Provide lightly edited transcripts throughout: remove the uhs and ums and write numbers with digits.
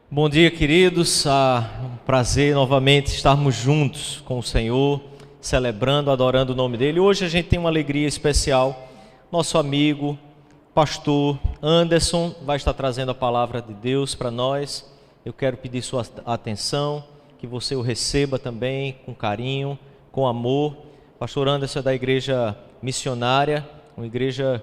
Bom dia, queridos. Um prazer novamente estarmos juntos com o Senhor, celebrando, adorando o nome dEle. Hoje a gente tem uma alegria especial. Nosso amigo, pastor Anderson, vai estar trazendo a palavra de Deus para nós. Eu quero pedir sua atenção, que você o receba também com carinho, com amor. Pastor Anderson é da igreja missionária, uma igreja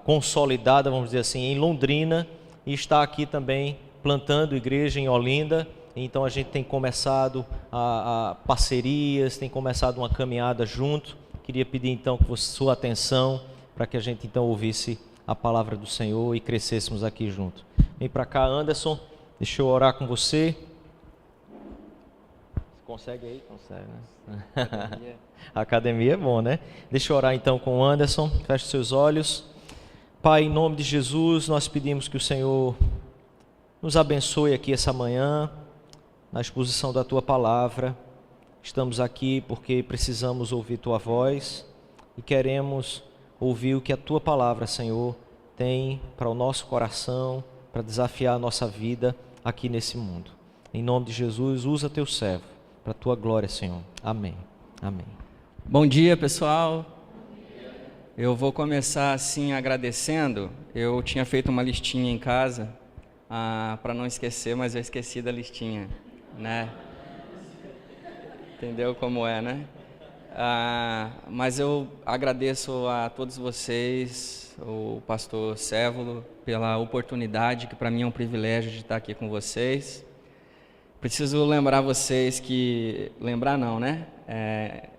consolidada, vamos dizer assim, em Londrina, e está aqui também plantando igreja em Olinda. Então a gente tem começado a parcerias, tem começado uma caminhada junto. Queria pedir então que sua atenção para que a gente então ouvisse a palavra do Senhor e crescêssemos aqui junto. Vem para cá, Anderson, deixa eu orar com você. Consegue aí? Consegue, né? A academia é bom, né? Deixa eu orar então com o Anderson. Feche seus olhos. Pai, em nome de Jesus, nós pedimos que o Senhor nos abençoe aqui essa manhã, na exposição da Tua Palavra. Estamos aqui porque precisamos ouvir Tua voz e queremos ouvir o que a Tua Palavra, Senhor, tem para o nosso coração, para desafiar a nossa vida aqui nesse mundo. Em nome de Jesus, usa Teu servo para a Tua glória, Senhor. Amém. Amém. Bom dia, pessoal. Eu vou começar assim agradecendo. Eu tinha feito uma listinha em casa para não esquecer, mas eu esqueci da listinha, né? Entendeu como é, né? Mas eu agradeço a todos vocês, o pastor Sévolo, pela oportunidade, que para mim é um privilégio de estar aqui com vocês. Preciso lembrar vocês que... Lembrar não, né?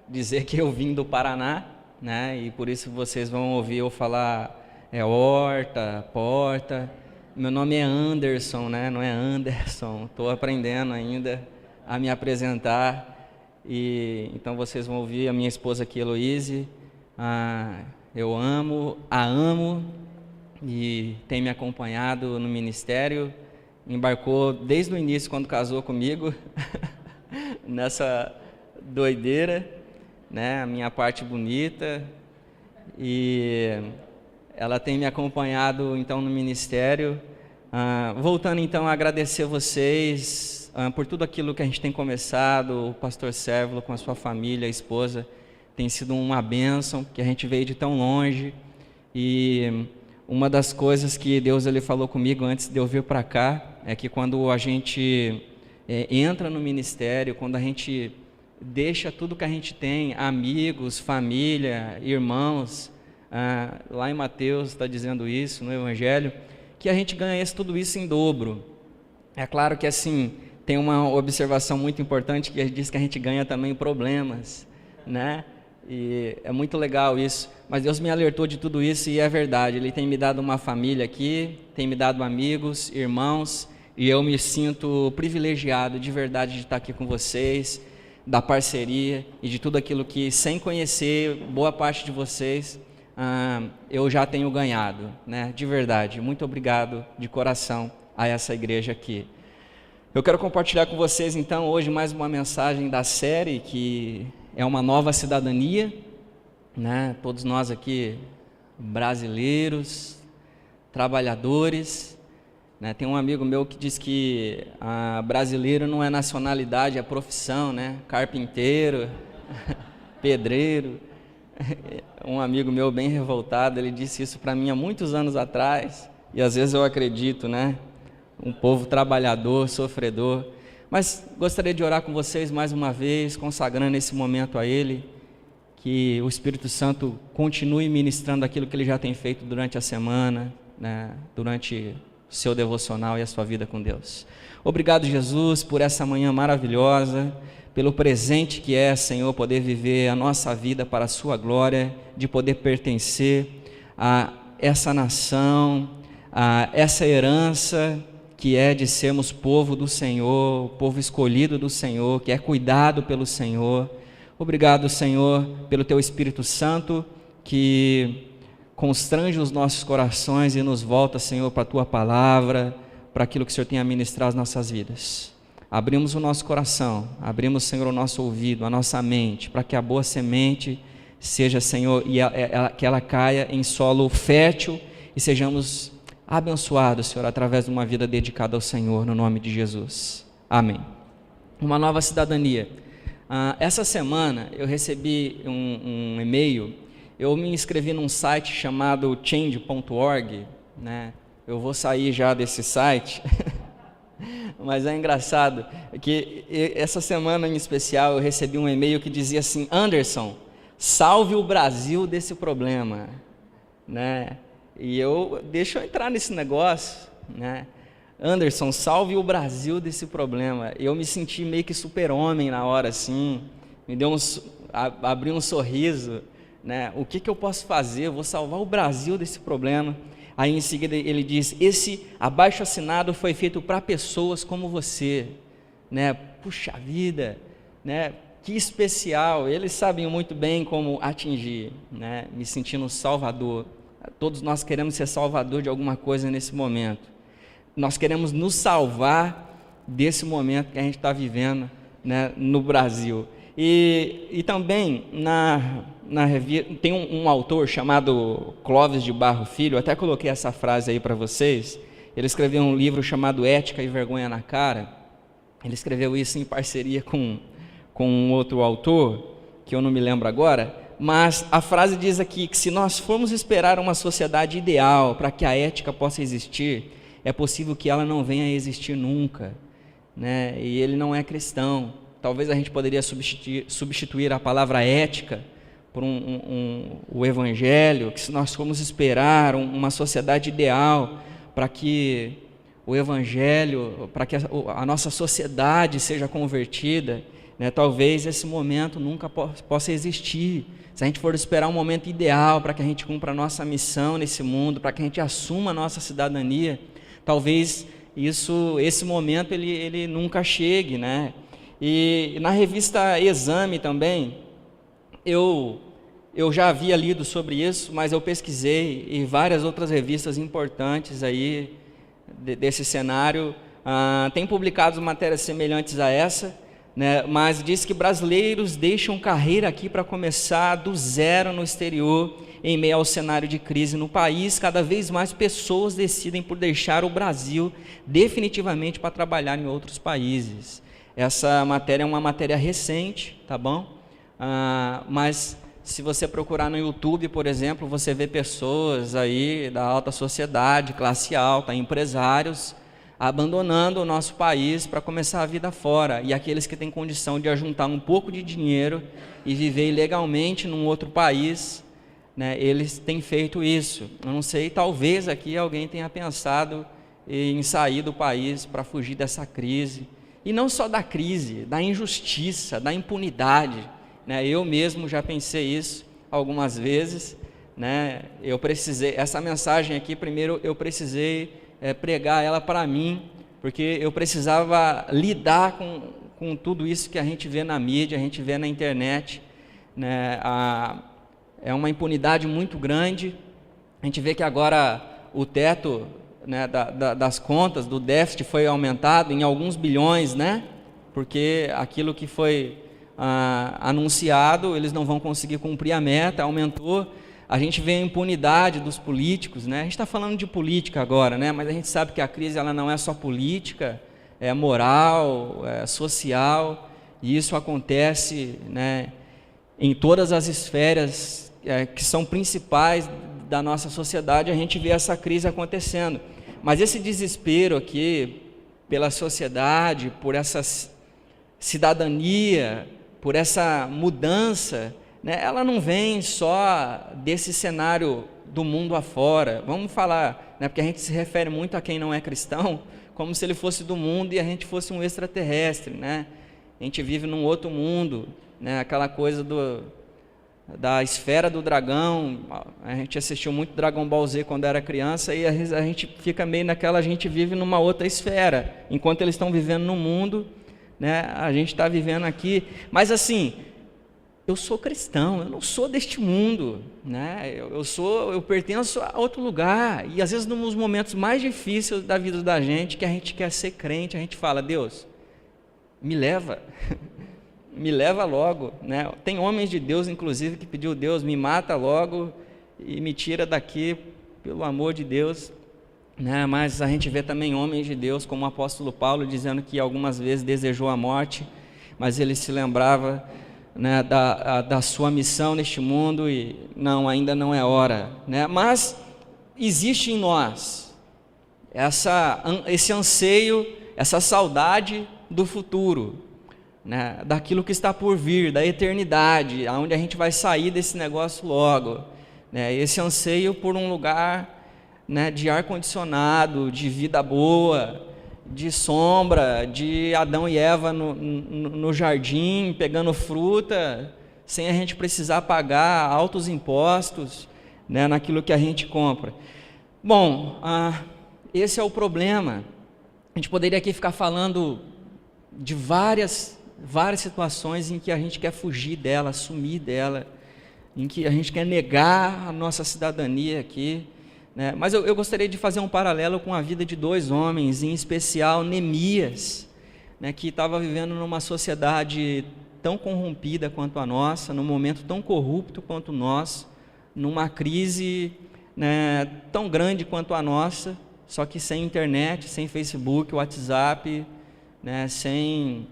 Dizer que eu vim do Paraná, né? E por isso vocês vão ouvir eu falar horta, porta. Meu nome é Anderson, né? Não é Anderson. Estou aprendendo ainda a me apresentar. E então vocês vão ouvir a minha esposa aqui, Heloíse. Eu a amo e tem me acompanhado no ministério. Embarcou desde o início, quando casou comigo, nessa doideira, né? A minha parte bonita. E ela tem me acompanhado então no ministério. Voltando então a agradecer vocês por tudo aquilo que a gente tem começado. O pastor Sévolo com a sua família, a esposa, tem sido uma bênção, porque a gente veio de tão longe. E uma das coisas que Deus ele falou comigo antes de eu vir para cá é que quando a gente entra no ministério, quando a gente deixa tudo que a gente tem, amigos, família, irmãos, lá em Mateus está dizendo isso no Evangelho, que a gente ganha tudo isso em dobro. É claro que assim, tem uma observação muito importante que diz que a gente ganha também problemas, né? E é muito legal isso, mas Deus me alertou de tudo isso e é verdade. Ele tem me dado uma família aqui, tem me dado amigos, irmãos, e eu me sinto privilegiado de verdade de estar aqui com vocês, da parceria e de tudo aquilo que, sem conhecer boa parte de vocês, eu já tenho ganhado, né? De verdade. Muito obrigado de coração a essa igreja aqui. Eu quero compartilhar com vocês então hoje mais uma mensagem da série que é uma nova cidadania, né? Todos nós aqui brasileiros, trabalhadores, né? Tem um amigo meu que diz que brasileiro não é nacionalidade, é profissão, né? Carpinteiro, pedreiro. Um amigo meu bem revoltado, ele disse isso para mim há muitos anos atrás, e às vezes eu acredito, né? Um povo trabalhador, sofredor. Mas gostaria de orar com vocês mais uma vez, consagrando esse momento a Ele, que o Espírito Santo continue ministrando aquilo que Ele já tem feito durante a semana, né? Durante o seu devocional e a sua vida com Deus. Obrigado, Jesus, por essa manhã maravilhosa, pelo presente que é, Senhor, poder viver a nossa vida para a sua glória, de poder pertencer a essa nação, a essa herança que é de sermos povo do Senhor, povo escolhido do Senhor, que é cuidado pelo Senhor. Obrigado, Senhor, pelo Teu Espírito Santo, que constrange os nossos corações e nos volta, Senhor, para a Tua Palavra, para aquilo que o Senhor tem a ministrar às nossas vidas. Abrimos o nosso coração, abrimos, Senhor, o nosso ouvido, a nossa mente, para que a boa semente seja, Senhor, que ela caia em solo fértil e sejamos abençoado, Senhor, através de uma vida dedicada ao Senhor, no nome de Jesus. Amém. Uma nova cidadania. Essa semana eu recebi um e-mail, eu me inscrevi num site chamado change.org, né? Eu vou sair já desse site, mas é engraçado que essa semana em especial eu recebi um e-mail que dizia assim: Anderson, salve o Brasil desse problema, né? E deixa eu entrar nesse negócio, né? Anderson, salve o Brasil desse problema. Eu me senti meio que super-homem na hora, assim, abri um sorriso, né? O que eu posso fazer? Eu vou salvar o Brasil desse problema. Aí em seguida ele diz: esse abaixo-assinado foi feito para pessoas como você, né? Puxa vida, né? Que especial. Eles sabem muito bem como atingir, né? Me sentindo um salvador. Todos nós queremos ser salvador de alguma coisa nesse momento. Nós queremos nos salvar desse momento que a gente está vivendo, né, no Brasil. E também tem um autor chamado Clóvis de Barro Filho, até coloquei essa frase aí para vocês. Ele escreveu um livro chamado Ética e Vergonha na Cara. Ele escreveu isso em parceria com um outro autor, que eu não me lembro agora, mas a frase diz aqui que se nós formos esperar uma sociedade ideal para que a ética possa existir, é possível que ela não venha a existir nunca, né? E ele não é cristão. Talvez a gente poderia substituir a palavra ética por o evangelho, que se nós formos esperar uma sociedade ideal para que o evangelho, para que a nossa sociedade seja convertida, né, talvez esse momento nunca possa existir. Se a gente for esperar um momento ideal para que a gente cumpra a nossa missão nesse mundo, para que a gente assuma a nossa cidadania, talvez esse momento ele nunca chegue, né? E na revista Exame também, eu já havia lido sobre isso, mas eu pesquisei e várias outras revistas importantes aí desse cenário têm publicado matérias semelhantes a essa, né? Mas diz que brasileiros deixam carreira aqui para começar do zero no exterior, em meio ao cenário de crise no país. Cada vez mais pessoas decidem por deixar o Brasil definitivamente para trabalhar em outros países. Essa matéria é uma matéria recente, tá bom? Mas se você procurar no YouTube, por exemplo, você vê pessoas aí da alta sociedade, classe alta, empresários, abandonando o nosso país para começar a vida fora. E aqueles que têm condição de ajuntar um pouco de dinheiro e viver ilegalmente num outro país, né, eles têm feito isso. Eu não sei, talvez aqui alguém tenha pensado em sair do país para fugir dessa crise. E não só da crise, da injustiça, da impunidade, né? Eu mesmo já pensei isso algumas vezes, né? Essa mensagem aqui, primeiro eu precisei pregar ela para mim, porque eu precisava lidar com tudo isso que a gente vê na mídia, a gente vê na internet, né? É uma impunidade muito grande. A gente vê que agora o teto, né, das contas, do déficit foi aumentado em alguns bilhões, né? Porque aquilo que foi anunciado, eles não vão conseguir cumprir a meta, aumentou. A gente vê a impunidade dos políticos, né? A gente está falando de política agora, né? Mas a gente sabe que a crise ela não é só política, é moral, é social, e isso acontece, né, em todas as esferas que são principais da nossa sociedade. A gente vê essa crise acontecendo. Mas esse desespero aqui pela sociedade, por essa cidadania, por essa mudança, né, ela não vem só desse cenário do mundo afora. Vamos falar, né, porque a gente se refere muito a quem não é cristão, como se ele fosse do mundo e a gente fosse um extraterrestre, né? A gente vive num outro mundo, né? Aquela coisa da esfera do dragão. A gente assistiu muito Dragon Ball Z quando era criança e a gente fica meio naquela, a gente vive numa outra esfera. Enquanto eles estão vivendo no mundo, né, a gente está vivendo aqui. Mas assim, eu sou cristão, eu não sou deste mundo, né? Eu pertenço a outro lugar. E às vezes nos momentos mais difíceis da vida da gente, que a gente quer ser crente, a gente fala: Deus, me leva. Me leva logo, né? Tem homens de Deus, inclusive, que pediu: Deus, me mata logo e me tira daqui, pelo amor de Deus. né? Mas a gente vê também homens de Deus, como o apóstolo Paulo, dizendo que algumas vezes desejou a morte, mas ele se lembrava, né, da sua missão neste mundo e não, ainda não é hora, né? Mas existe em nós esse anseio, essa saudade do futuro, né, daquilo que está por vir, da eternidade, aonde a gente vai sair desse negócio logo, né? Esse anseio por um lugar, né, de ar-condicionado, de vida boa, de sombra, de Adão e Eva no jardim, pegando fruta, sem a gente precisar pagar altos impostos, né, naquilo que a gente compra. Bom, esse é o problema. A gente poderia aqui ficar falando de várias situações em que a gente quer fugir dela, sumir dela, em que a gente quer negar a nossa cidadania aqui, né? Mas eu gostaria de fazer um paralelo com a vida de dois homens, em especial Neemias, né, que estava vivendo numa sociedade tão corrompida quanto a nossa, num momento tão corrupto quanto nós, numa crise, né, tão grande quanto a nossa, só que sem internet, sem Facebook, WhatsApp, né, sem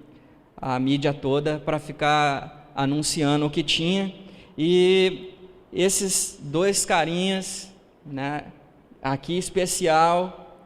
a mídia toda para ficar anunciando o que tinha. E esses dois carinhas, né, aqui especial,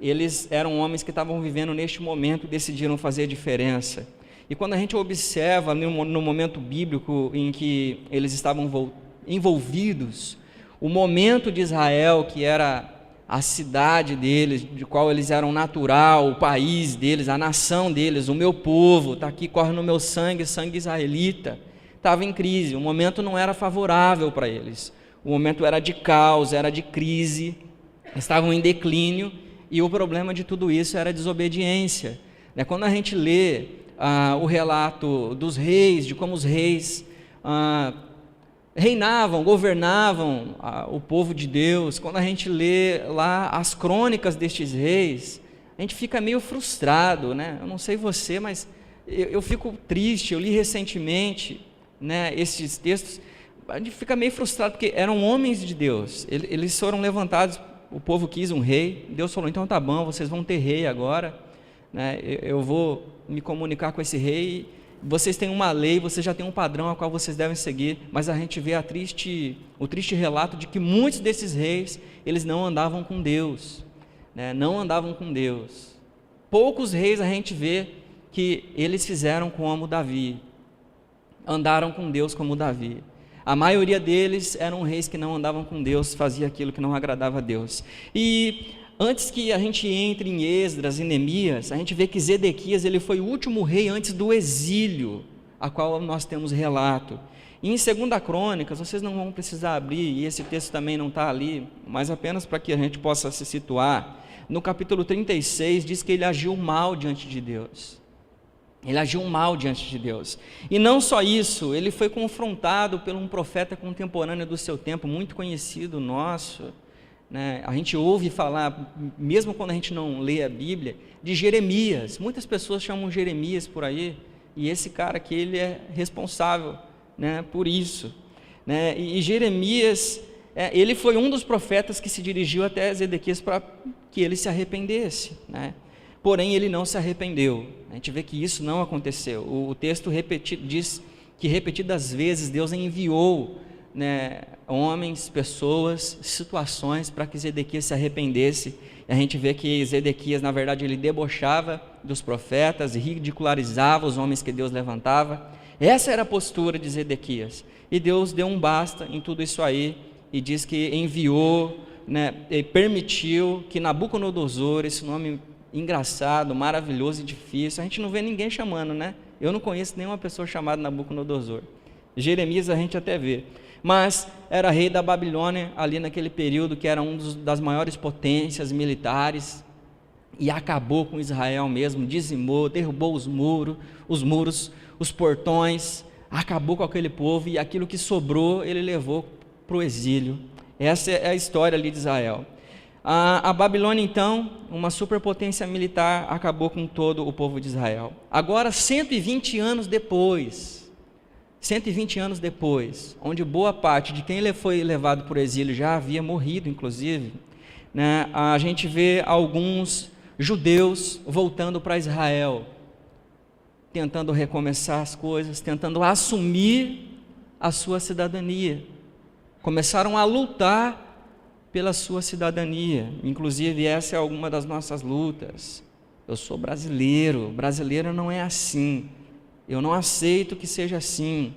eles eram homens que estavam vivendo neste momento e decidiram fazer a diferença. E quando a gente observa no momento bíblico em que eles estavam envolvidos, o momento de Israel, que era a cidade deles, de qual eles eram natural, o país deles, a nação deles, o meu povo, está aqui, corre no meu sangue, sangue israelita, estava em crise. O momento não era favorável para eles. O momento era de caos, era de crise, estavam em declínio, e o problema de tudo isso era a desobediência. Quando a gente lê o relato dos reis, de como os reis reinavam, governavam o povo de Deus, quando a gente lê lá as crônicas destes reis, a gente fica meio frustrado, né? Eu não sei você, mas eu fico triste. Eu li recentemente, né, esses textos. A gente fica meio frustrado, porque eram homens de Deus, eles foram levantados, o povo quis um rei, Deus falou, então tá bom, vocês vão ter rei agora, né? Eu vou me comunicar com esse rei, vocês têm uma lei, vocês já têm um padrão a qual vocês devem seguir, mas a gente vê o triste relato de que muitos desses reis, eles não andavam com Deus, né? Não andavam com Deus. Poucos reis a gente vê que eles fizeram como Davi, andaram com Deus como Davi. A maioria deles eram reis que não andavam com Deus, fazia aquilo que não agradava a Deus. E antes que a gente entre em Esdras e Neemias, a gente vê que Zedequias ele foi o último rei antes do exílio, a qual nós temos relato. E em 2 Crônicas, vocês não vão precisar abrir, e esse texto também não está ali, mas apenas para que a gente possa se situar. No capítulo 36, diz que ele agiu mal diante de Deus. Ele agiu mal diante de Deus. E não só isso, ele foi confrontado por um profeta contemporâneo do seu tempo, muito conhecido nosso, né? A gente ouve falar, mesmo quando a gente não lê a Bíblia, de Jeremias. Muitas pessoas chamam Jeremias por aí, e esse cara aqui, ele é responsável, né, por isso, né? E Jeremias, ele foi um dos profetas que se dirigiu até Zedequias para que ele se arrependesse, né? Porém, ele não se arrependeu. A gente vê que isso não aconteceu. O texto diz que repetidas vezes Deus enviou, né, homens, pessoas, situações para que Zedequias se arrependesse. E a gente vê que Zedequias, na verdade, ele debochava dos profetas e ridicularizava os homens que Deus levantava. Essa era a postura de Zedequias. E Deus deu um basta em tudo isso aí e diz que enviou, né, e permitiu que Nabucodonosor, esse nome engraçado, maravilhoso e difícil, a gente não vê ninguém chamando, né? Eu não conheço nenhuma pessoa chamada Nabucodonosor. Jeremias a gente até vê, mas era rei da Babilônia ali naquele período, que era das maiores potências militares, e acabou com Israel mesmo, dizimou, derrubou os muros, os portões, acabou com aquele povo, e aquilo que sobrou ele levou para o exílio. Essa é a história ali de Israel. A Babilônia, então, uma superpotência militar, acabou com todo o povo de Israel. Agora, 120 anos depois, onde boa parte de quem foi levado para o exílio já havia morrido, inclusive, né, a gente vê alguns judeus voltando para Israel, tentando recomeçar as coisas, tentando assumir a sua cidadania. Começaram a lutar pela sua cidadania. Inclusive, essa é alguma das nossas lutas. Eu sou brasileiro, brasileiro não é assim. Eu não aceito que seja assim.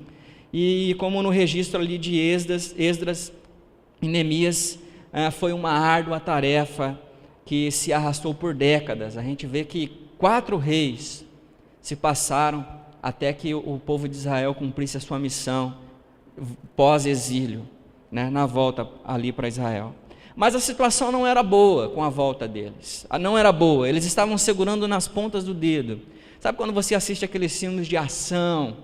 E como no registro ali de Esdras e Neemias, foi uma árdua tarefa que se arrastou por décadas. A gente vê que 4 reis se passaram até que o povo de Israel cumprisse a sua missão pós-exílio, né, na volta ali para Israel. Mas a situação não era boa com a volta deles. Não era boa. Eles estavam segurando nas pontas do dedo. Sabe quando você assiste aqueles filmes de ação,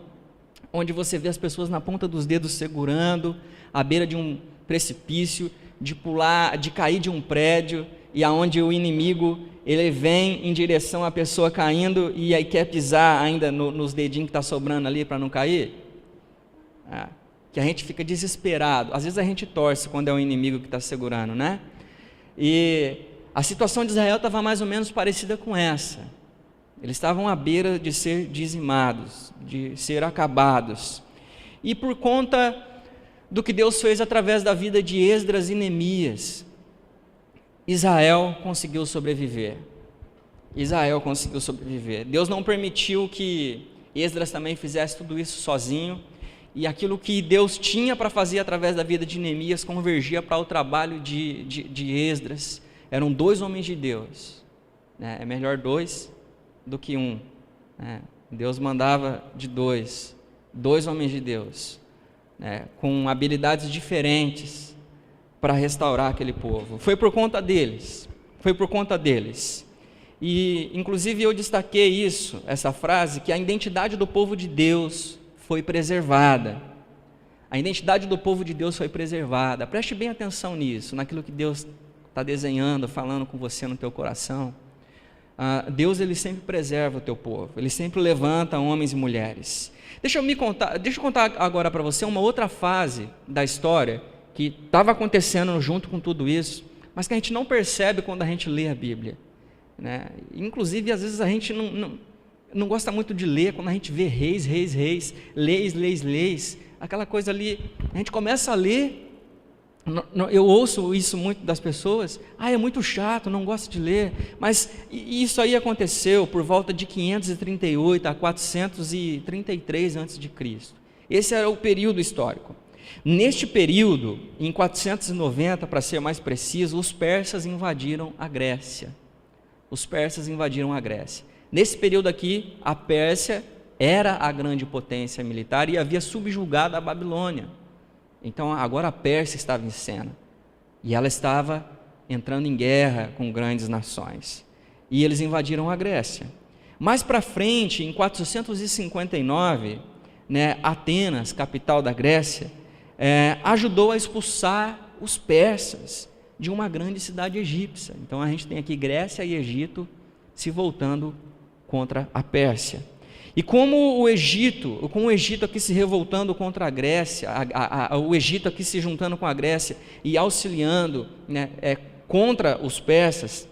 onde você vê as pessoas na ponta dos dedos segurando, à beira de um precipício, de pular, de cair de um prédio, e aonde o inimigo, ele vem em direção à pessoa caindo, e aí quer pisar ainda nos dedinhos que está sobrando ali para não cair? Que a gente fica desesperado. Às vezes a gente torce quando é o inimigo que está segurando, né? E a situação de Israel estava mais ou menos parecida com essa. Eles estavam à beira de ser dizimados, de ser acabados. E por conta do que Deus fez através da vida de Esdras e Neemias, Israel conseguiu sobreviver. Israel conseguiu sobreviver. Deus não permitiu que Esdras também fizesse tudo isso sozinho. E aquilo que Deus tinha para fazer através da vida de Neemias convergia para o trabalho de Esdras. Eram 2 homens de Deus, né? É melhor 2 do que 1, né? Deus mandava de 2 homens de Deus, né? Com habilidades diferentes para restaurar aquele povo. Foi por conta deles. E inclusive eu destaquei isso, essa frase, que a identidade do povo de Deus foi preservada. A identidade do povo de Deus foi preservada. Preste bem atenção nisso, naquilo que Deus está desenhando, falando com você no teu coração. Deus, ele sempre preserva o teu povo. Ele sempre levanta homens e mulheres. Deixa eu contar agora para você uma outra fase da história que estava acontecendo junto com tudo isso, mas que a gente não percebe quando a gente lê a Bíblia, né? Inclusive, às vezes a gente não gosta muito de ler, quando a gente vê reis, leis, aquela coisa ali, a gente começa a ler, eu ouço isso muito das pessoas, é muito chato, não gosto de ler, mas isso aí aconteceu por volta de 538 a 433 a.C., esse era o período histórico. Neste período, em 490, para ser mais preciso, os persas invadiram a Grécia. Nesse período aqui, a Pérsia era a grande potência militar e havia subjugado a Babilônia. Então agora a Pérsia estava em cena e ela estava entrando em guerra com grandes nações. E eles invadiram a Grécia. Mais para frente, em 459, né, Atenas, capital da Grécia, ajudou a expulsar os persas de uma grande cidade egípcia. Então a gente tem aqui Grécia e Egito se voltando contra a Pérsia. E com o Egito aqui se revoltando contra a Grécia, o Egito aqui se juntando com a Grécia e auxiliando, né, contra os persas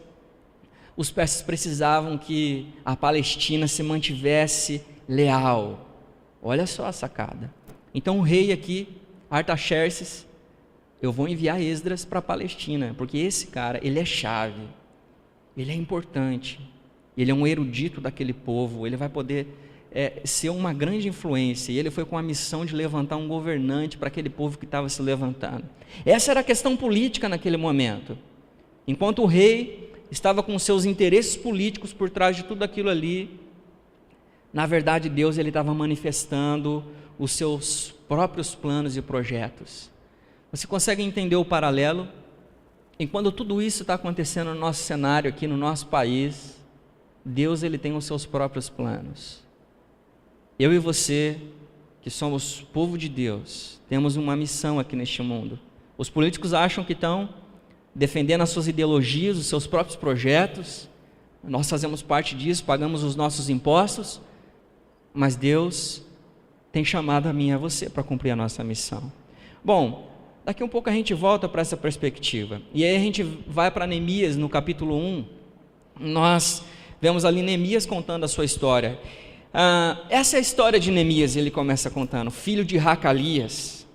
precisavam que a Palestina se mantivesse leal. Olha só a sacada. Então o rei aqui, Artaxerxes, eu vou enviar Esdras para a Palestina, porque esse cara, ele é chave, ele é importante, ele é um erudito daquele povo, ele vai poder ser uma grande influência, e ele foi com a missão de levantar um governante para aquele povo que estava se levantando. Essa era a questão política naquele momento. Enquanto o rei estava com seus interesses políticos por trás de tudo aquilo ali, na verdade Deus, ele estava manifestando os seus próprios planos e projetos. Você consegue entender o paralelo? Enquanto tudo isso está acontecendo no nosso cenário aqui, no nosso país, Deus, ele tem os seus próprios planos. Eu e você, que somos povo de Deus, temos uma missão aqui neste mundo. Os políticos acham que estão defendendo as suas ideologias, os seus próprios projetos. Nós fazemos parte disso, pagamos os nossos impostos, mas Deus tem chamado a mim e a você para cumprir a nossa missão. Bom, daqui um pouco a gente volta para essa perspectiva. E aí a gente vai para Neemias, no capítulo 1, nós vemos ali Neemias contando a sua história. Essa é a história de Neemias, ele começa contando, filho de Racalias.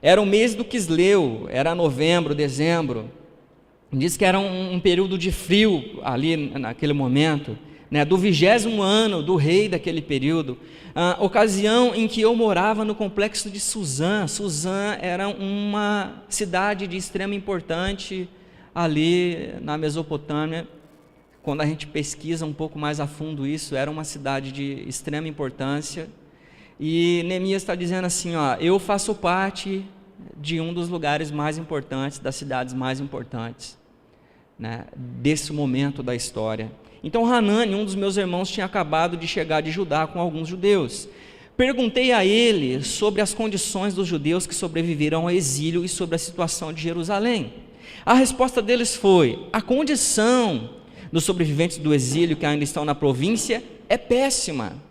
Era o mês do Quisleu, era novembro, dezembro. Diz que era um período de frio ali naquele momento, né, do 20º ano do rei daquele período, ocasião em que eu morava no complexo de Suzã. Suzã era uma cidade de extrema importância ali na Mesopotâmia. Quando a gente pesquisa um pouco mais a fundo isso, era uma cidade de extrema importância. E Neemias está dizendo assim, eu faço parte de um dos lugares mais importantes, das cidades mais importantes, né, desse momento da história. Então Hanani, um dos meus irmãos, tinha acabado de chegar de Judá com alguns judeus. Perguntei a ele sobre as condições dos judeus que sobreviveram ao exílio e sobre a situação de Jerusalém. A resposta deles foi: a condição dos sobreviventes do exílio que ainda estão na província é péssima.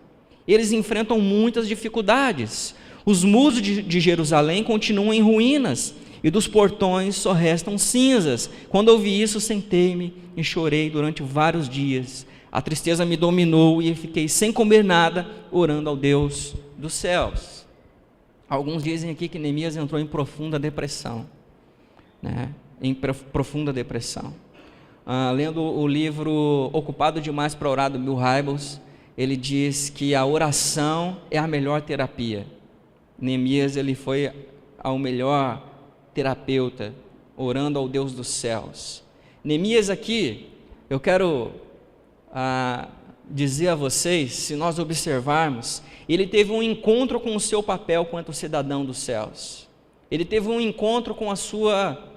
Eles enfrentam muitas dificuldades. Os muros de Jerusalém continuam em ruínas e dos portões só restam cinzas. Quando ouvi isso, sentei-me e chorei durante vários dias. A tristeza me dominou e eu fiquei sem comer nada, orando ao Deus dos céus. Alguns dizem aqui que Neemias entrou em profunda depressão, né? Em profunda depressão. Lendo o livro Ocupado Demais para Orar, do Bill Hybels, ele diz que a oração é a melhor terapia. Neemias, ele foi ao melhor terapeuta, orando ao Deus dos céus. Neemias aqui, eu quero dizer a vocês, se nós observarmos, ele teve um encontro com o seu papel quanto cidadão dos céus. Ele teve um encontro com a sua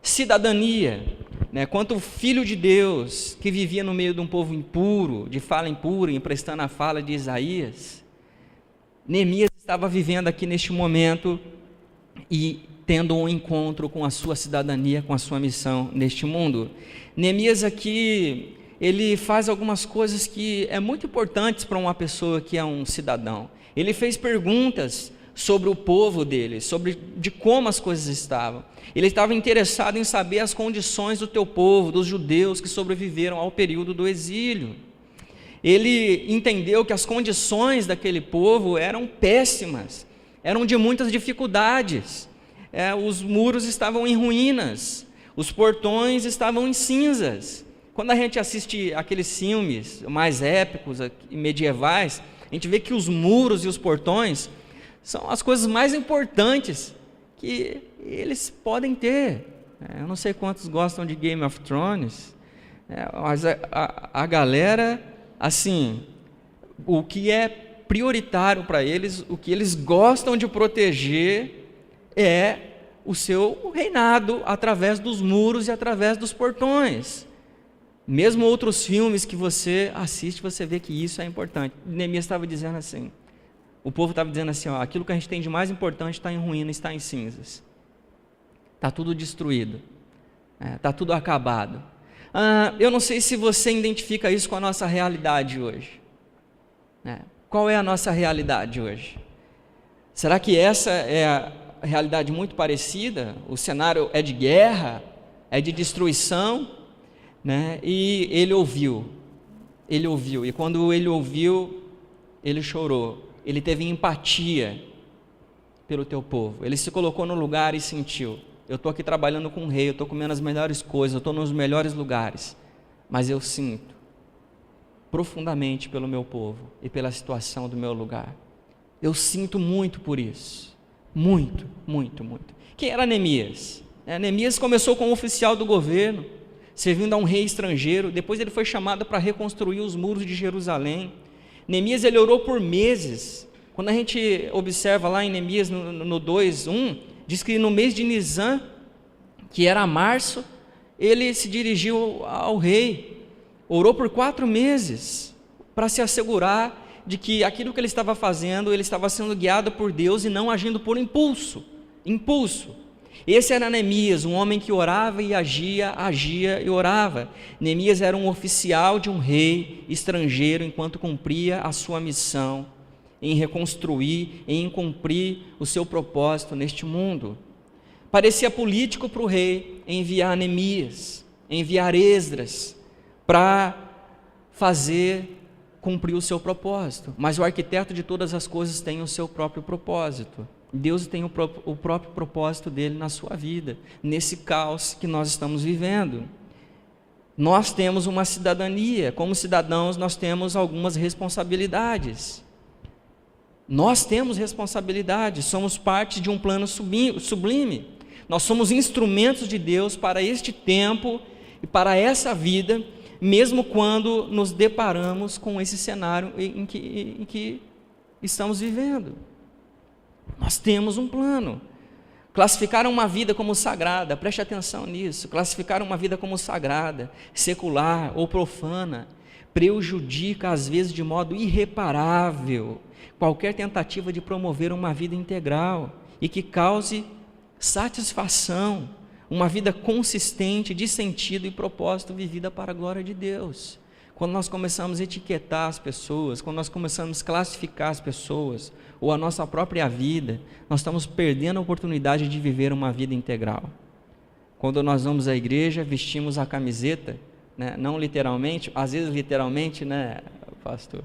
cidadania, né, quanto filho de Deus, que vivia no meio de um povo impuro, de fala impura, emprestando a fala de Isaías. Neemias estava vivendo aqui neste momento e tendo um encontro com a sua cidadania, com a sua missão neste mundo. Neemias aqui, ele faz algumas coisas que é muito importantes para uma pessoa que é um cidadão. Ele fez perguntas sobre o povo dele, de como as coisas estavam. Ele estava interessado em saber as condições do teu povo, dos judeus que sobreviveram ao período do exílio. Ele entendeu que as condições daquele povo eram péssimas, eram de muitas dificuldades. Os muros estavam em ruínas, os portões estavam em cinzas. Quando a gente assiste aqueles filmes mais épicos e medievais, a gente vê que os muros e os portões são as coisas mais importantes que eles podem ter. Eu não sei quantos gostam de Game of Thrones, mas a galera, assim, o que é prioritário para eles, o que eles gostam de proteger é o seu reinado através dos muros e através dos portões. Mesmo outros filmes que você assiste, você vê que isso é importante. Neemias estava dizendo assim, o povo estava dizendo assim, aquilo que a gente tem de mais importante está em ruína, está em cinzas. Está tudo destruído. Está tudo acabado. Eu não sei se você identifica isso com a nossa realidade hoje. Qual é a nossa realidade hoje? Será que essa é a realidade muito parecida? O cenário é de guerra, é de destruição, né? E ele ouviu, e quando ele ouviu, ele chorou. Ele teve empatia pelo teu povo. Ele se colocou no lugar e sentiu: eu estou aqui trabalhando com o rei, eu estou comendo as melhores coisas, eu estou nos melhores lugares, mas eu sinto profundamente pelo meu povo e pela situação do meu lugar. Eu sinto muito por isso. Muito, muito, muito. Quem era Neemias? Neemias começou como oficial do governo, servindo a um rei estrangeiro. Depois ele foi chamado para reconstruir os muros de Jerusalém. Neemias, ele orou por meses. Quando a gente observa lá em Neemias no 2:1, diz que no mês de Nisan, que era março, ele se dirigiu ao rei, orou por 4 meses, para se assegurar de que aquilo que ele estava fazendo, ele estava sendo guiado por Deus e não agindo por impulso. Esse era Neemias, um homem que orava e agia e orava. Neemias era um oficial de um rei estrangeiro, enquanto cumpria a sua missão em reconstruir, em cumprir o seu propósito neste mundo. parecia político para o rei enviar Neemias, enviar Esdras, para fazer cumprir o seu propósito. Mas o arquiteto de todas as coisas tem o seu próprio propósito. Deus tem o próprio propósito dele na sua vida, nesse caos que nós estamos vivendo. Nós temos uma cidadania, como cidadãos nós temos algumas responsabilidades. Nós temos responsabilidades, somos parte de um plano sublime. Nós somos instrumentos de Deus para este tempo e para essa vida, mesmo quando nos deparamos com esse cenário em que estamos vivendo. Nós temos um plano. Classificar uma vida como sagrada, preste atenção nisso, classificar uma vida como sagrada, secular ou profana, prejudica às vezes de modo irreparável qualquer tentativa de promover uma vida integral e que cause satisfação, uma vida consistente de sentido e propósito vivida para a glória de Deus. Quando nós começamos a etiquetar as pessoas, quando nós começamos a classificar as pessoas, ou a nossa própria vida, nós estamos perdendo a oportunidade de viver uma vida integral. Quando nós vamos à igreja, vestimos a camiseta, né? Não literalmente, às vezes literalmente, né, pastor?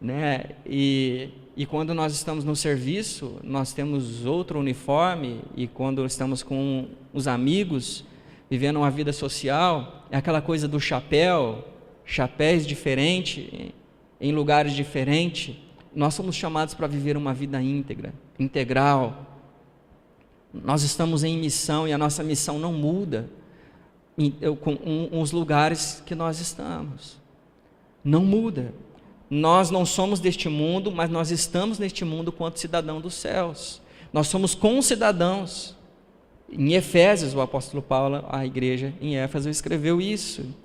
Né? E quando nós estamos no serviço, nós temos outro uniforme, e quando estamos com os amigos, vivendo uma vida social, é aquela coisa do chapéus diferentes, em lugares diferentes. Nós somos chamados para viver uma vida íntegra, integral. Nós estamos em missão e a nossa missão não muda com os lugares que nós estamos. Não muda. Nós não somos deste mundo, mas nós estamos neste mundo quanto cidadão dos céus. Nós somos concidadãos. Em Efésios, o apóstolo Paulo, a igreja em Éfeso, escreveu isso.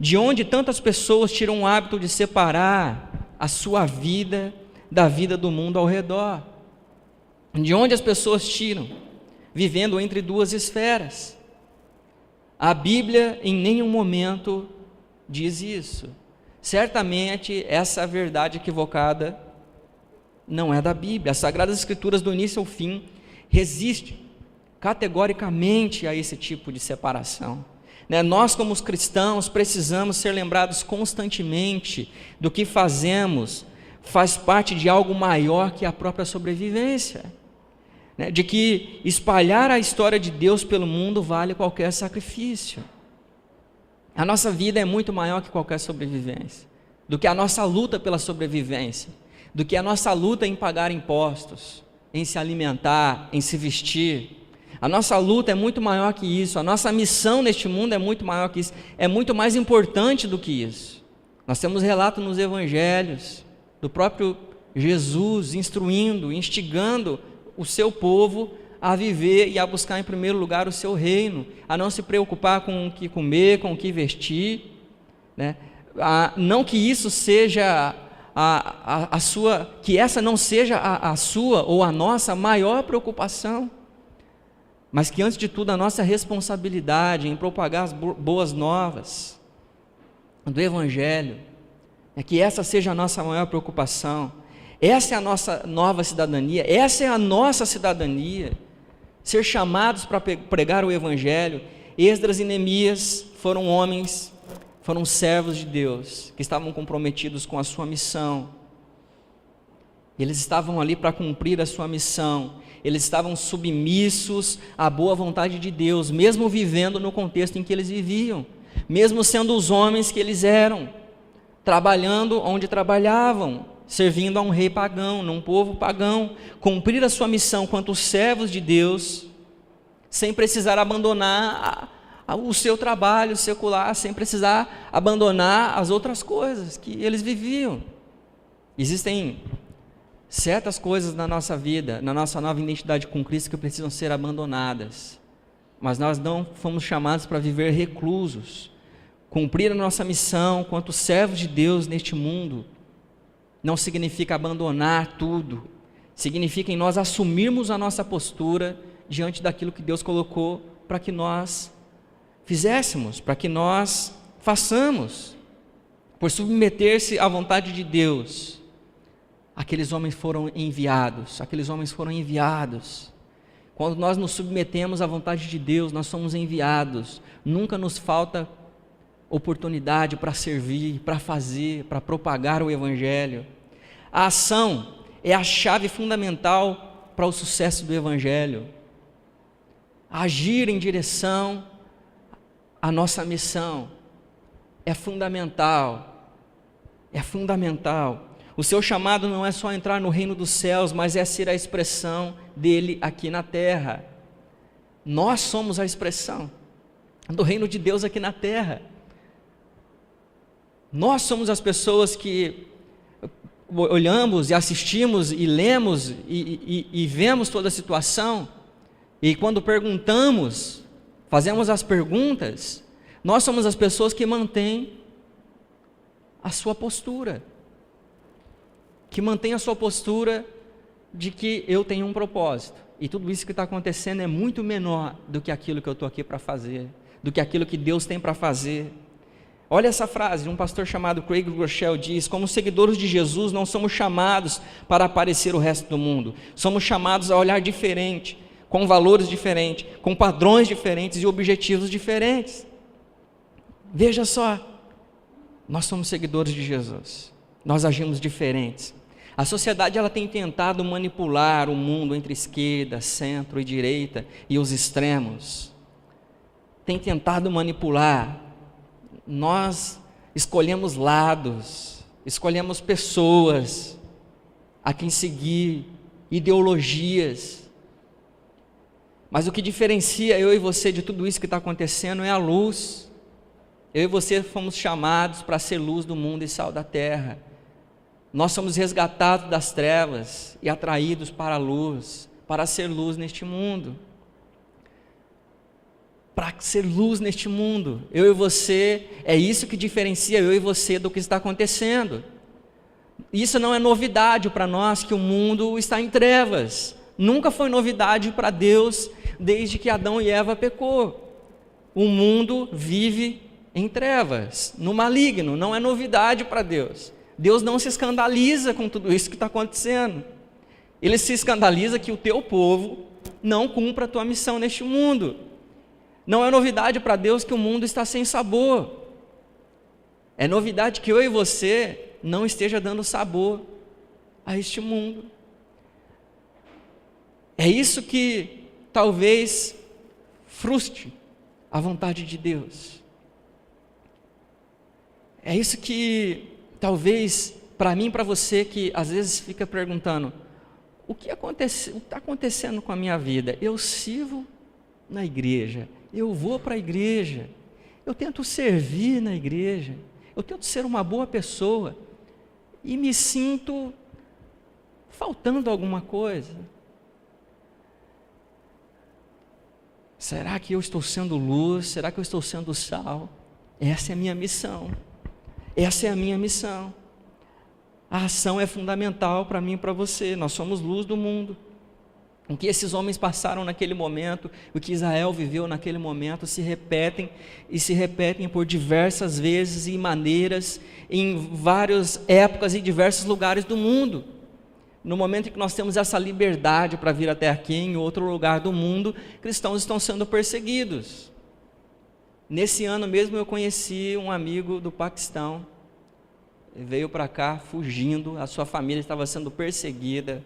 De onde tantas pessoas tiram o hábito de separar a sua vida da vida do mundo ao redor. De onde as pessoas tiram? Vivendo entre duas esferas. A Bíblia em nenhum momento diz isso. Certamente essa verdade equivocada não é da Bíblia. As Sagradas Escrituras do início ao fim resistem categoricamente a esse tipo de separação. Nós como os cristãos precisamos ser lembrados constantemente do que fazemos faz parte de algo maior que a própria sobrevivência, de que espalhar a história de Deus pelo mundo vale qualquer sacrifício. A nossa vida é muito maior que qualquer sobrevivência, do que a nossa luta pela sobrevivência, do que a nossa luta em pagar impostos, em se alimentar, em se vestir. A nossa luta é muito maior que isso, a nossa missão neste mundo é muito maior que isso, é muito mais importante do que isso. Nós temos relato nos evangelhos do próprio Jesus instruindo, instigando o seu povo a viver e a buscar em primeiro lugar o seu reino, a não se preocupar com o que comer, com o que vestir, né? Não que isso seja a sua, que essa não seja a sua ou a nossa maior preocupação, mas que antes de tudo a nossa responsabilidade em propagar as boas novas do Evangelho, é que essa seja a nossa maior preocupação. Essa é a nossa nova cidadania, essa é a nossa cidadania, ser chamados para pregar o Evangelho. Esdras e Neemias foram homens, foram servos de Deus, que estavam comprometidos com a sua missão. Eles estavam ali para cumprir a sua missão, eles estavam submissos à boa vontade de Deus, mesmo vivendo no contexto em que eles viviam, mesmo sendo os homens que eles eram, trabalhando onde trabalhavam, servindo a um rei pagão, num povo pagão, cumprir a sua missão quanto servos de Deus, sem precisar abandonar o seu trabalho secular, sem precisar abandonar as outras coisas que eles viviam. Existem certas coisas na nossa vida, na nossa nova identidade com Cristo, que precisam ser abandonadas, mas nós não fomos chamados para viver reclusos. Cumprir a nossa missão quanto servos de Deus neste mundo não significa abandonar tudo, significa em nós assumirmos a nossa postura diante daquilo que Deus colocou para que nós fizéssemos, para que nós façamos. Por submeter-se à vontade de Deus, aqueles homens foram enviados Quando nós nos submetemos à vontade de Deus, nós somos enviados. Nunca nos falta oportunidade para servir, para fazer, para propagar o Evangelho. A ação é a chave fundamental para o sucesso do Evangelho. Agir em direção à nossa missão é fundamental. É fundamental. O seu chamado não é só entrar no reino dos céus, mas é ser a expressão dele aqui na terra. Nós somos a expressão do reino de Deus aqui na terra. Nós somos as pessoas que olhamos e assistimos e lemos e vemos toda a situação, e quando perguntamos, fazemos as perguntas, nós somos as pessoas que mantêm a sua postura, de que eu tenho um propósito, e tudo isso que está acontecendo é muito menor do que aquilo que eu estou aqui para fazer, do que aquilo que Deus tem para fazer. Olha essa frase, um pastor chamado Craig Groeschel diz: como seguidores de Jesus não somos chamados para aparecer o resto do mundo, somos chamados a olhar diferente, com valores diferentes, com padrões diferentes e objetivos diferentes. Veja só, nós somos seguidores de Jesus, nós agimos diferentes. A sociedade ela tem tentado manipular o mundo entre esquerda, centro e direita e os extremos. Tem tentado manipular. Nós escolhemos lados, escolhemos pessoas a quem seguir, ideologias. Mas o que diferencia eu e você de tudo isso que está acontecendo é a luz. Eu e você fomos chamados para ser luz do mundo e sal da terra. Nós somos resgatados das trevas e atraídos para a luz, para ser luz neste mundo. Para ser luz neste mundo, eu e você, é isso que diferencia eu e você do que está acontecendo. Isso não é novidade para nós, que o mundo está em trevas. Nunca foi novidade para Deus, desde que Adão e Eva pecou. O mundo vive em trevas, no maligno, não é novidade para Deus. Deus não se escandaliza com tudo isso que está acontecendo. Ele se escandaliza que o teu povo não cumpra a tua missão neste mundo. Não é novidade para Deus que o mundo está sem sabor. É novidade que eu e você não esteja dando sabor a este mundo. É isso que talvez frustre a vontade de Deus. É isso que talvez para mim e para você que às vezes fica perguntando: o que está acontecendo com a minha vida? Eu sirvo na igreja, eu vou para a igreja, eu tento servir na igreja, eu tento ser uma boa pessoa e me sinto faltando alguma coisa. Será que eu estou sendo luz? Será que eu estou sendo sal? Essa é a minha missão. Essa é a minha missão. A ação é fundamental para mim e para você. Nós somos luz do mundo. O que esses homens passaram naquele momento, o que Israel viveu naquele momento, se repetem por diversas vezes e maneiras, em várias épocas e diversos lugares do mundo. No momento em que nós temos essa liberdade para vir até aqui, em outro lugar do mundo, cristãos estão sendo perseguidos. Nesse ano mesmo eu conheci um amigo do Paquistão, ele veio para cá fugindo, a sua família estava sendo perseguida,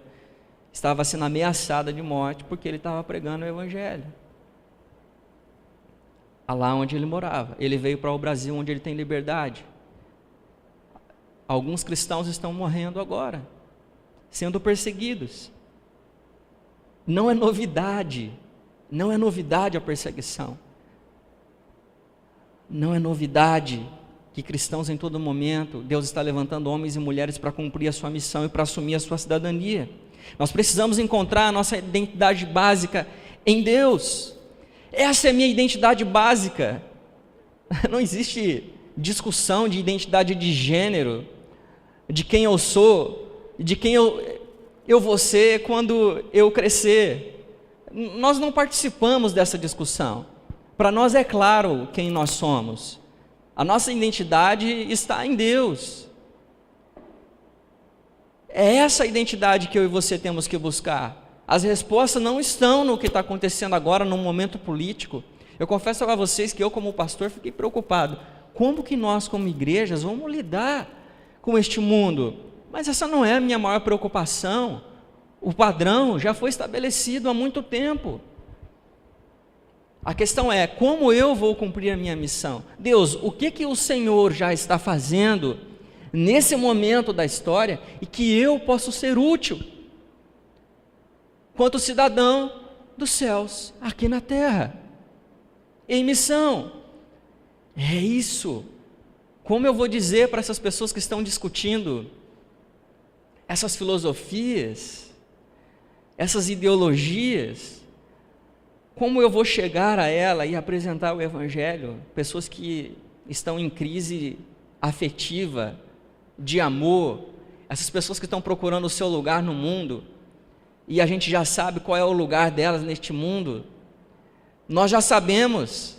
estava sendo ameaçada de morte, porque ele estava pregando o Evangelho, lá onde ele morava. Ele veio para o Brasil, onde ele tem liberdade. Alguns cristãos estão morrendo agora, sendo perseguidos. Não é novidade a perseguição. Não é novidade que cristãos em todo momento, Deus está levantando homens e mulheres para cumprir a sua missão e para assumir a sua cidadania. Nós precisamos encontrar a nossa identidade básica em Deus. Essa é a minha identidade básica. Não existe discussão de identidade de gênero, de quem eu sou, de quem eu vou ser quando eu crescer. Nós não participamos dessa discussão. Para nós é claro quem nós somos. A nossa identidade está em Deus. É essa identidade que eu e você temos que buscar. As respostas não estão no que está acontecendo agora, no momento político. Eu confesso a vocês que eu, como pastor, fiquei preocupado. Como que nós, como igrejas, vamos lidar com este mundo? Mas essa não é a minha maior preocupação. O padrão já foi estabelecido há muito tempo. A questão é, como eu vou cumprir a minha missão? Deus, o que o Senhor já está fazendo nesse momento da história e que eu posso ser útil quanto cidadão dos céus aqui na terra, em missão? É isso. Como eu vou dizer para essas pessoas que estão discutindo essas filosofias, essas ideologias, como eu vou chegar a ela e apresentar o Evangelho? Pessoas que estão em crise afetiva, de amor, essas pessoas que estão procurando o seu lugar no mundo, e a gente já sabe qual é o lugar delas neste mundo. Nós já sabemos,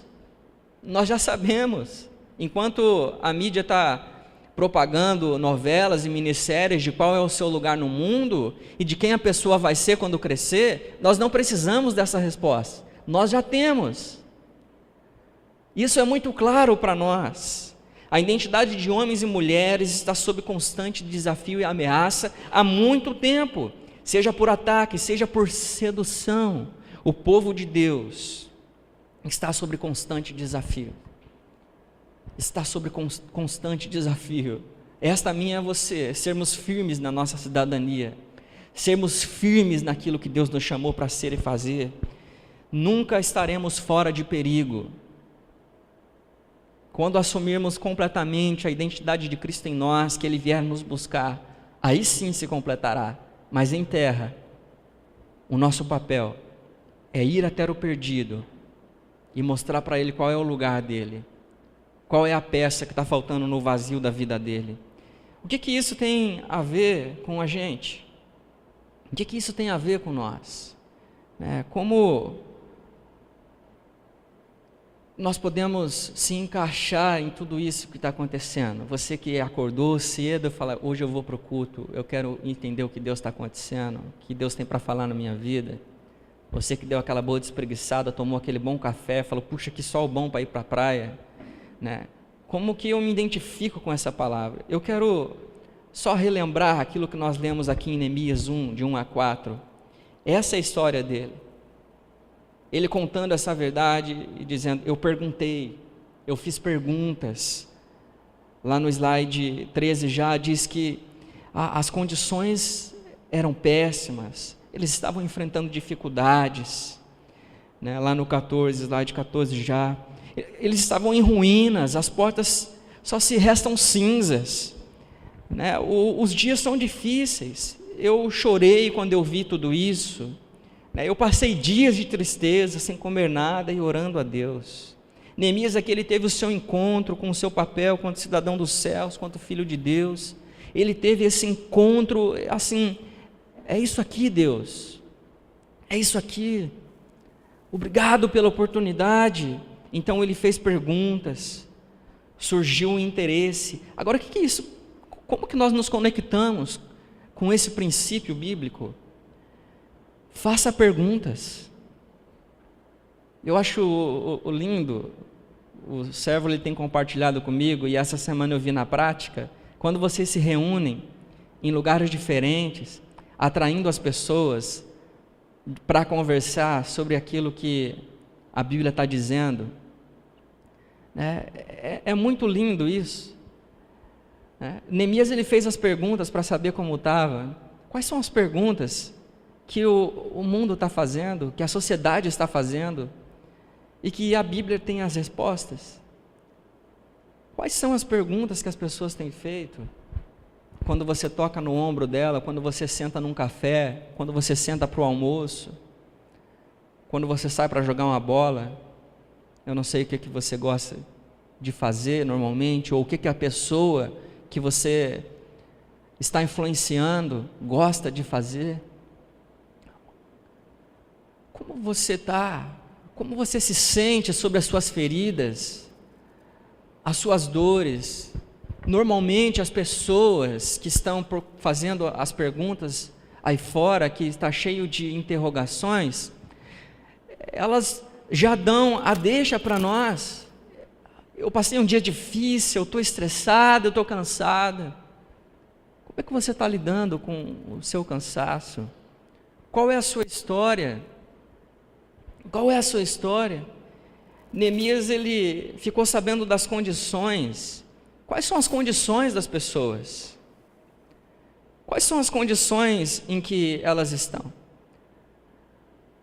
enquanto a mídia está propagando novelas e minisséries de qual é o seu lugar no mundo e de quem a pessoa vai ser quando crescer, nós não precisamos dessa resposta, nós já temos. Isso é muito claro para nós. A identidade de homens e mulheres está sob constante desafio e ameaça há muito tempo, seja por ataque, seja por sedução. O povo de Deus está sob constante desafio. Está sob constante desafio. Esta minha é você, sermos firmes na nossa cidadania, sermos firmes naquilo que Deus nos chamou para ser e fazer. Nunca estaremos fora de perigo. Quando assumirmos completamente a identidade de Cristo em nós, que Ele vier nos buscar, aí sim se completará. Mas em terra, o nosso papel é ir até o perdido e mostrar para ele qual é o lugar dele, qual é a peça que está faltando no vazio da vida dele. O que isso tem a ver com a gente? O que isso tem a ver com nós? Como nós podemos se encaixar em tudo isso que está acontecendo? Você que acordou cedo e fala, hoje eu vou para o culto, eu quero entender o que Deus está acontecendo, o que Deus tem para falar na minha vida. Você que deu aquela boa despreguiçada, tomou aquele bom café, falou, puxa, que sol bom para ir para a praia. Como que eu me identifico com essa palavra? Eu quero só relembrar aquilo que nós lemos aqui em Neemias 1, de 1 a 4. Essa é a história dele. Ele contando essa verdade e dizendo, eu perguntei, eu fiz perguntas. Lá no slide 13 já diz que as condições eram péssimas, eles estavam enfrentando dificuldades. Lá no 14, slide 14 já, eles estavam em ruínas, as portas só se restam cinzas. Os dias são difíceis. Eu chorei quando eu vi tudo isso. Eu passei dias de tristeza, sem comer nada e orando a Deus. Neemias aqui, ele teve o seu encontro com o seu papel quanto cidadão dos céus, quanto filho de Deus. Ele teve esse encontro, assim, é isso aqui, Deus, é isso aqui, obrigado pela oportunidade. Então ele fez perguntas, surgiu um interesse. Agora o que é isso? Como que nós nos conectamos com esse princípio bíblico? Faça perguntas. Eu acho lindo, o servo ele tem compartilhado comigo, e essa semana eu vi na prática, quando vocês se reúnem em lugares diferentes, atraindo as pessoas para conversar sobre aquilo que a Bíblia está dizendo, é muito lindo isso. Neemias ele fez as perguntas para saber como estava. Quais são as perguntas que o mundo está fazendo, que a sociedade está fazendo, e que a Bíblia tem as respostas? Quais são as perguntas que as pessoas têm feito? Quando você toca no ombro dela, quando você senta num café, quando você senta para o almoço, quando você sai para jogar uma bola, eu não sei o que você gosta de fazer normalmente, ou o que a pessoa que você está influenciando gosta de fazer. Como você está? Como você se sente sobre as suas feridas, as suas dores? Normalmente as pessoas que estão fazendo as perguntas, aí fora, que está cheio de interrogações, elas já dão a deixa para nós. Eu passei um dia difícil, eu estou estressado, eu estou cansada. Como é que você está lidando com o seu cansaço? Qual é a sua história? Qual é a sua história? Neemias, ele ficou sabendo das condições. Quais são as condições das pessoas? Quais são as condições em que elas estão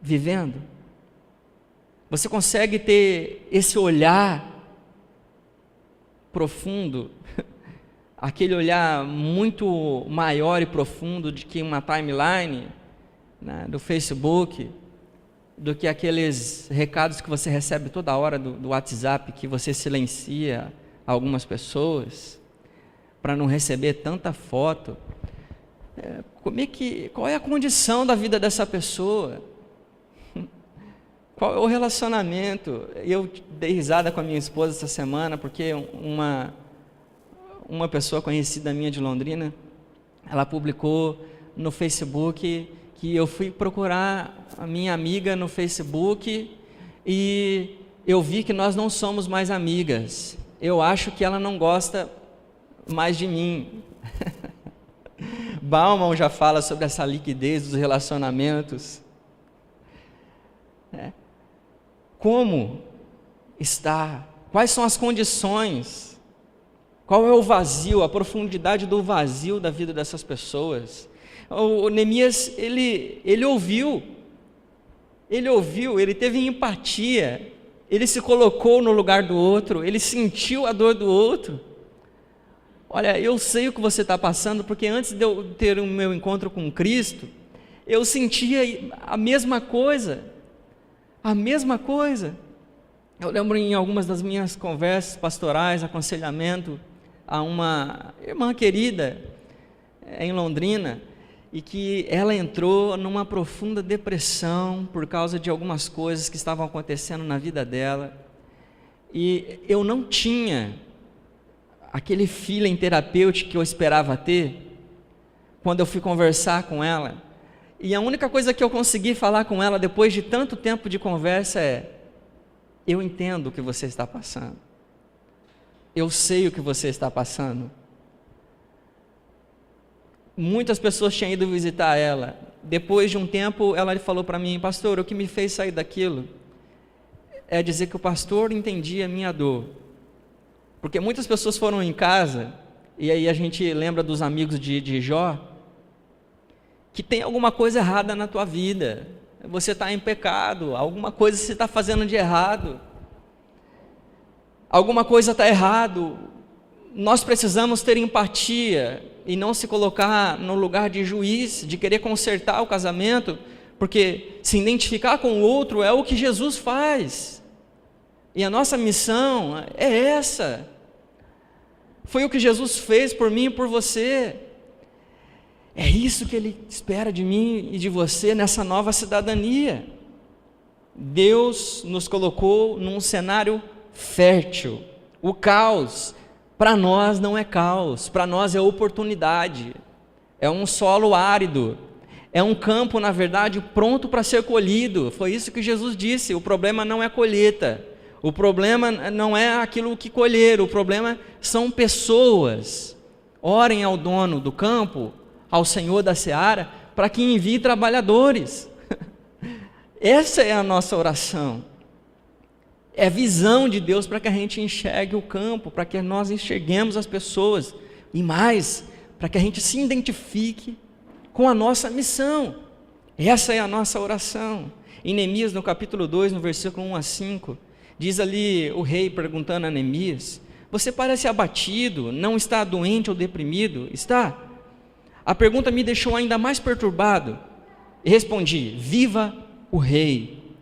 vivendo? Você consegue ter esse olhar profundo, aquele olhar muito maior e profundo do que uma timeline, né, do Facebook, do que aqueles recados que você recebe toda hora do WhatsApp, que você silencia algumas pessoas para não receber tanta foto? Qual é a condição da vida dessa pessoa? Qual é o relacionamento? Eu dei risada com a minha esposa essa semana, porque uma pessoa conhecida minha de Londrina, ela publicou no Facebook que eu fui procurar a minha amiga no Facebook e eu vi que nós não somos mais amigas. Eu acho que ela não gosta mais de mim. Bauman já fala sobre essa liquidez dos relacionamentos. Como está? Quais são as condições? Qual é o vazio, a profundidade do vazio da vida dessas pessoas? O Neemias, ele ouviu, ele teve empatia, ele se colocou no lugar do outro, ele sentiu a dor do outro. Olha, eu sei o que você está passando, porque antes de eu ter o meu encontro com Cristo, eu sentia a mesma coisa. Eu lembro em algumas das minhas conversas pastorais, aconselhamento, a uma irmã querida em Londrina, e que ela entrou numa profunda depressão por causa de algumas coisas que estavam acontecendo na vida dela, e eu não tinha aquele feeling terapêutico que eu esperava ter, quando eu fui conversar com ela, e a única coisa que eu consegui falar com ela depois de tanto tempo de conversa é: eu entendo o que você está passando, eu sei o que você está passando. Muitas pessoas tinham ido visitar ela, depois de um tempo ela falou para mim: pastor, o que me fez sair daquilo é dizer que o pastor entendia a minha dor, porque muitas pessoas foram em casa, e aí a gente lembra dos amigos de Jó, que tem alguma coisa errada na tua vida, você está em pecado, alguma coisa você está fazendo de errado, alguma coisa está errado. Nós precisamos ter empatia e não se colocar no lugar de juiz, de querer consertar o casamento, porque se identificar com o outro é o que Jesus faz, e a nossa missão é essa. Foi o que Jesus fez por mim e por você. É isso que Ele espera de mim e de você nessa nova cidadania. Deus nos colocou num cenário fértil. O caos, para nós não é caos, para nós é oportunidade. É um solo árido, é um campo, na verdade, pronto para ser colhido. Foi isso que Jesus disse: o problema não é a colheita, o problema não é aquilo que colher, o problema são pessoas. Orem ao dono do campo, ao Senhor da seara, para que envie trabalhadores. Essa é a nossa oração. É visão de Deus para que a gente enxergue o campo, para que nós enxerguemos as pessoas, e mais, para que a gente se identifique com a nossa missão. Essa é a nossa oração. Em Neemias, no capítulo 2, no versículo 1 a 5, diz ali o rei perguntando a Neemias: você parece abatido, não está doente ou deprimido? Está? A pergunta me deixou ainda mais perturbado. E respondi: viva o rei!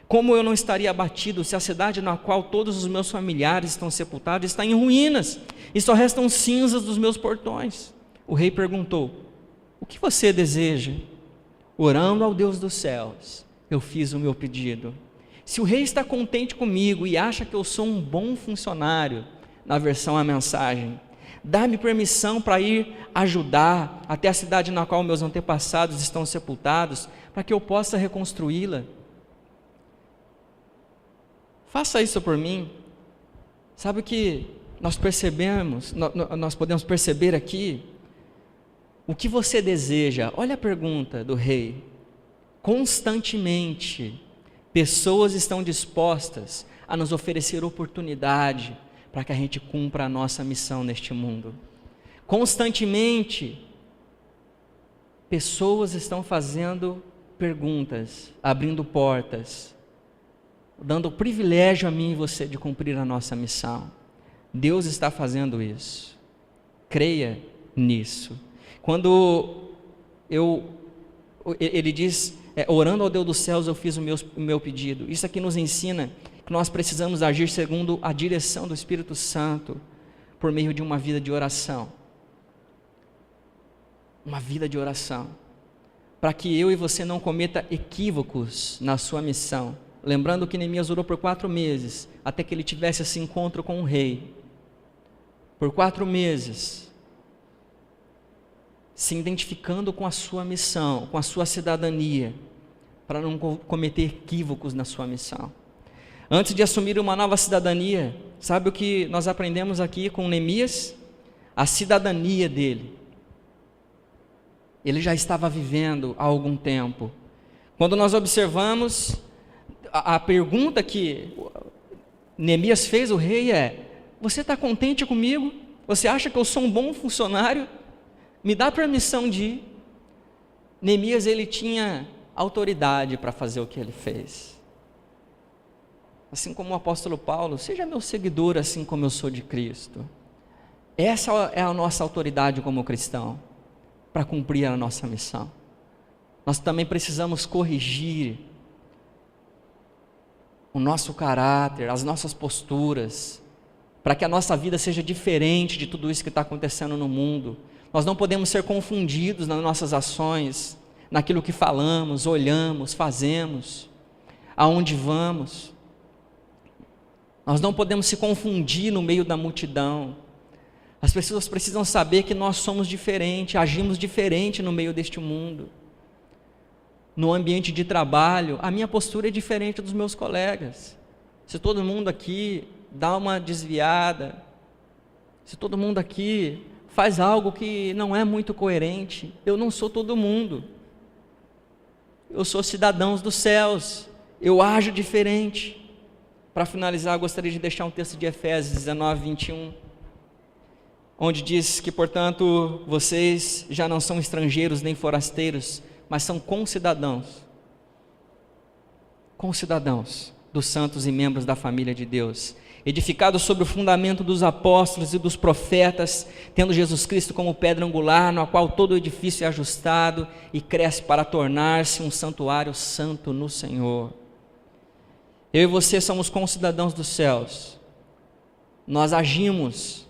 Como eu não estaria abatido se a cidade na qual todos os meus familiares estão sepultados está em ruínas, e só restam cinzas dos meus portões? O rei perguntou: o que você deseja? Orando ao Deus dos céus, eu fiz o meu pedido. Se o rei está contente comigo e acha que eu sou um bom funcionário, na versão a mensagem, Dá-me permissão para ir ajudar até a cidade na qual meus antepassados estão sepultados, para que eu possa reconstruí-la. Faça isso por mim. Sabe o que nós percebemos, nós podemos perceber aqui? O que você deseja? Olha a pergunta do rei. Constantemente, pessoas estão dispostas a nos oferecer oportunidade para que a gente cumpra a nossa missão neste mundo. Constantemente, pessoas estão fazendo perguntas, abrindo portas, dando o privilégio a mim e você de cumprir a nossa missão. Deus está fazendo isso. Creia nisso. Quando ele diz, orando ao Deus dos céus, eu fiz o meu pedido. Isso aqui nos ensina que nós precisamos agir segundo a direção do Espírito Santo, por meio de uma vida de oração. Uma vida de oração. Para que eu e você não cometa equívocos na sua missão. Lembrando que Neemias orou por 4 meses, até que ele tivesse esse encontro com o rei. Por 4 meses, se identificando com a sua missão, com a sua cidadania, para não cometer equívocos na sua missão. Antes de assumir uma nova cidadania, sabe o que nós aprendemos aqui com Neemias? A cidadania dele. Ele já estava vivendo há algum tempo. Quando nós observamos, a pergunta que Neemias fez ao rei é: você está contente comigo? Você acha que eu sou um bom funcionário? Me dá permissão de ir. Neemias, ele tinha autoridade para fazer o que ele fez. Assim como o apóstolo Paulo: seja meu seguidor assim como eu sou de Cristo. Essa é a nossa autoridade como cristão, para cumprir a nossa missão. Nós também precisamos corrigir o nosso caráter, as nossas posturas, para que a nossa vida seja diferente de tudo isso que está acontecendo no mundo. Nós não podemos ser confundidos nas nossas ações, naquilo que falamos, olhamos, fazemos, aonde vamos. Nós não podemos se confundir no meio da multidão. As pessoas precisam saber que nós somos diferentes, agimos diferente no meio deste mundo. No ambiente de trabalho, a minha postura é diferente dos meus colegas. Se todo mundo aqui dá uma desviada, se todo mundo aqui faz algo que não é muito coerente, eu não sou todo mundo. Eu sou cidadãos dos céus, eu ajo diferente. Para finalizar, eu gostaria de deixar um texto de Efésios 19, 21, onde diz que, portanto, vocês já não são estrangeiros nem forasteiros, mas são concidadãos dos santos e membros da família de Deus, edificados sobre o fundamento dos apóstolos e dos profetas, tendo Jesus Cristo como pedra angular, no qual todo o edifício é ajustado e cresce para tornar-se um santuário santo no Senhor. Eu e você somos concidadãos dos céus. Nós agimos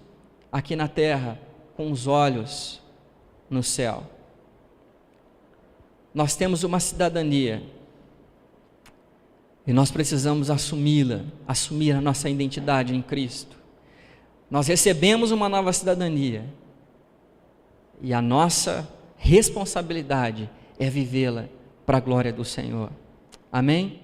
aqui na terra com os olhos no céu. Nós temos uma cidadania e nós precisamos assumi-la, assumir a nossa identidade em Cristo. Nós recebemos uma nova cidadania e a nossa responsabilidade é vivê-la para a glória do Senhor. Amém?